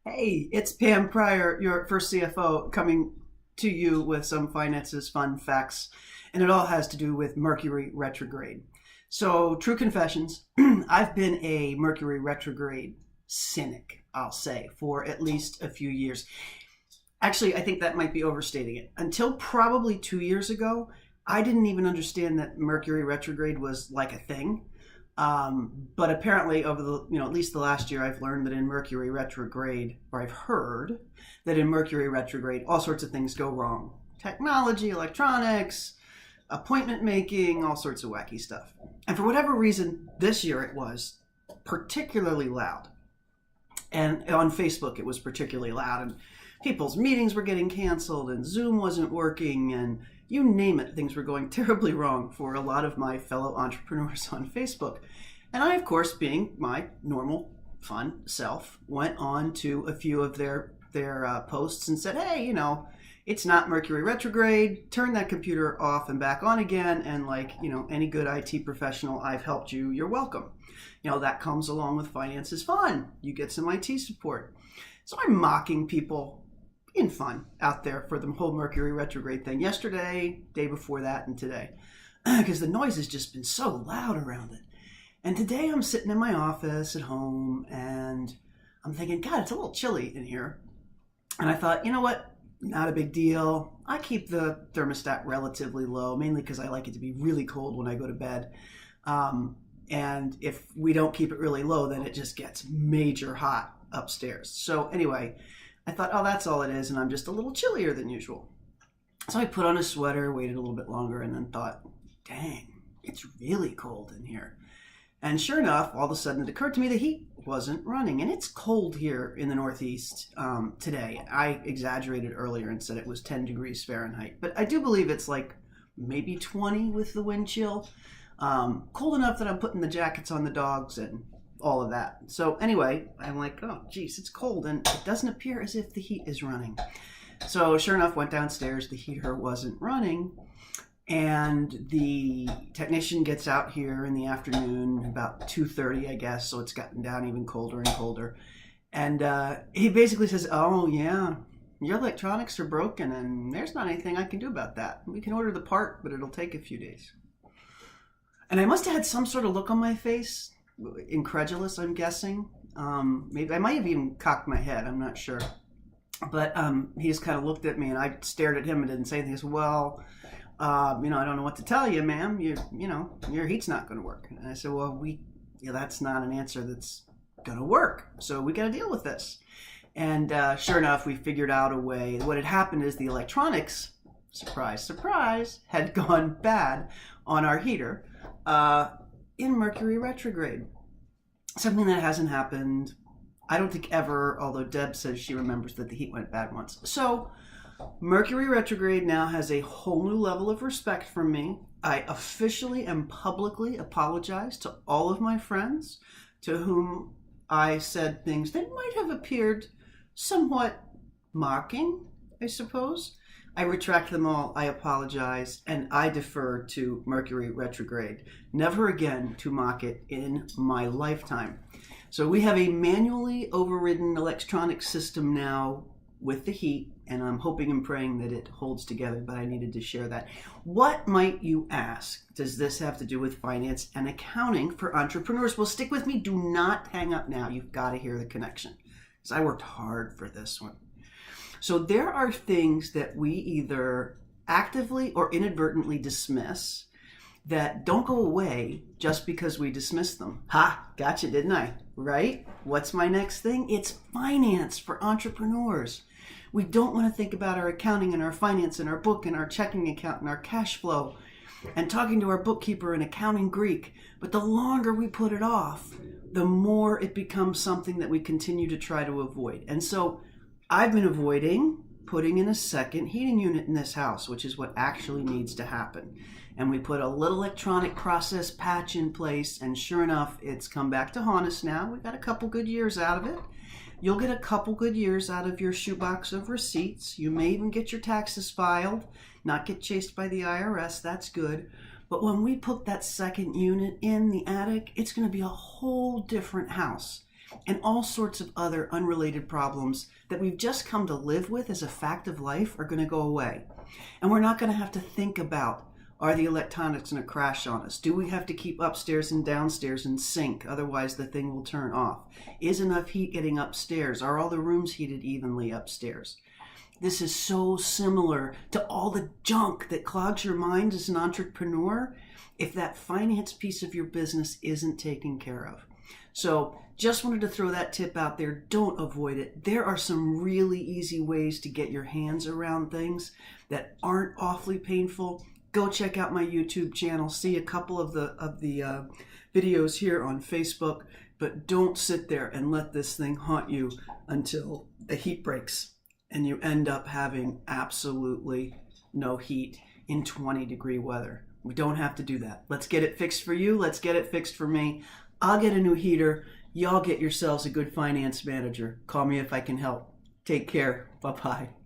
Hey, it's Pam Pryor, your first CFO, coming to you with some finances fun facts, and it all has to do with Mercury retrograde. So, true confessions, I've been a Mercury retrograde cynic, I'll say, for at least a few years. Actually, I think that might be overstating it. Until probably 2 years ago, I didn't even understand that Mercury retrograde was like a thing. But apparently, over at least the last year, I've learned that in Mercury retrograde, or I've heard that in Mercury retrograde, all sorts of things go wrong. Technology, electronics, appointment making, all sorts of wacky stuff. And for whatever reason, this year it was particularly loud. And on Facebook, it was particularly loud. And people's meetings were getting canceled, and Zoom wasn't working, and you name it, things were going terribly wrong for a lot of my fellow entrepreneurs on Facebook. And I, of course, being my normal, fun self, went on to a few of their posts and said, hey, it's not Mercury retrograde. Turn that computer off and back on again. And like, any good IT professional, I've helped you. You're welcome. That comes along with finance is fun. You get some IT support. So I'm mocking people being fun out there for the whole Mercury retrograde thing yesterday, day before that, and today, because the noise has just been so loud around it. And today I'm sitting in my office at home and I'm thinking, God, it's a little chilly in here. And I thought, you know what? Not a big deal. I keep the thermostat relatively low, mainly because I like it to be really cold when I go to bed. And if we don't keep it really low, then it just gets major hot upstairs. So anyway, I thought, oh, that's all it is, and I'm just a little chillier than usual. So I put on a sweater, waited a little bit longer, and then thought, dang, it's really cold in here. And sure enough, all of a sudden it occurred to me the heat wasn't running. And it's cold here in the Northeast today. I exaggerated earlier and said it was 10 degrees Fahrenheit. But I do believe it's like maybe 20 with the wind chill. Cold enough that I'm putting the jackets on the dogs and all of that. So anyway, I'm like, oh, geez, it's cold. And it doesn't appear as if the heat is running. So sure enough, went downstairs. The heater wasn't running. And the technician gets out here in the afternoon, about 2:30, I guess. So it's gotten down even colder and colder. And he basically says, oh, yeah, your electronics are broken and there's not anything I can do about that. We can order the part, but it'll take a few days. And I must have had some sort of look on my face, incredulous, I'm guessing. Maybe I might have even cocked my head, I'm not sure. But he just kind of looked at me and I stared at him and didn't say anything. He said, well, I don't know what to tell you, ma'am. Your heat's not going to work. And I said, well, that's not an answer that's going to work. So we got to deal with this. And sure enough, we figured out a way. What had happened is the electronics, surprise, surprise, had gone bad on our heater in Mercury retrograde. Something that hasn't happened, I don't think ever, although Deb says she remembers that the heat went bad once. So Mercury retrograde now has a whole new level of respect from me. I officially and publicly apologize to all of my friends to whom I said things that might have appeared somewhat mocking, I suppose. I retract them all, I apologize, and I defer to Mercury retrograde. Never again to mock it in my lifetime. So we have a manually overridden electronic system now with the heat, and I'm hoping and praying that it holds together, but I needed to share that. What, might you ask, does this have to do with finance and accounting for entrepreneurs? Well, stick with me. Do not hang up now. You've got to hear the connection, because I worked hard for this one. So there are things that we either actively or inadvertently dismiss that don't go away just because we dismiss them. Ha, gotcha, didn't I? Right? What's my next thing? It's finance for entrepreneurs. We don't want to think about our accounting and our finance and our book and our checking account and our cash flow and talking to our bookkeeper in accounting Greek. But the longer we put it off, the more it becomes something that we continue to try to avoid. And so I've been avoiding putting in a second heating unit in this house, which is what actually needs to happen. And we put a little electronic process patch in place, and sure enough, it's come back to haunt us now. We got a couple good years out of it. You'll get a couple good years out of your shoebox of receipts. You may even get your taxes filed, not get chased by the IRS. That's good. But when we put that second unit in the attic, it's going to be a whole different house. and all sorts of other unrelated problems that we've just come to live with as a fact of life are going to go away. And we're not going to have to think about, are the electronics going to crash on us? Do we have to keep upstairs and downstairs in sync? Otherwise the thing will turn off. Is enough heat getting upstairs? Are all the rooms heated evenly upstairs? This is so similar to all the junk that clogs your mind as an entrepreneur if that finance piece of your business isn't taken care of. So just wanted to throw that tip out there. Don't avoid it. There are some really easy ways to get your hands around things that aren't awfully painful. Go check out my YouTube channel. See a couple of the videos here on Facebook. But don't sit there and let this thing haunt you until the heat breaks and you end up having absolutely no heat in 20-degree weather. We don't have to do that. Let's get it fixed for you. Let's get it fixed for me. I'll get a new heater. Y'all get yourselves a good finance manager. Call me if I can help. Take care. Bye-bye.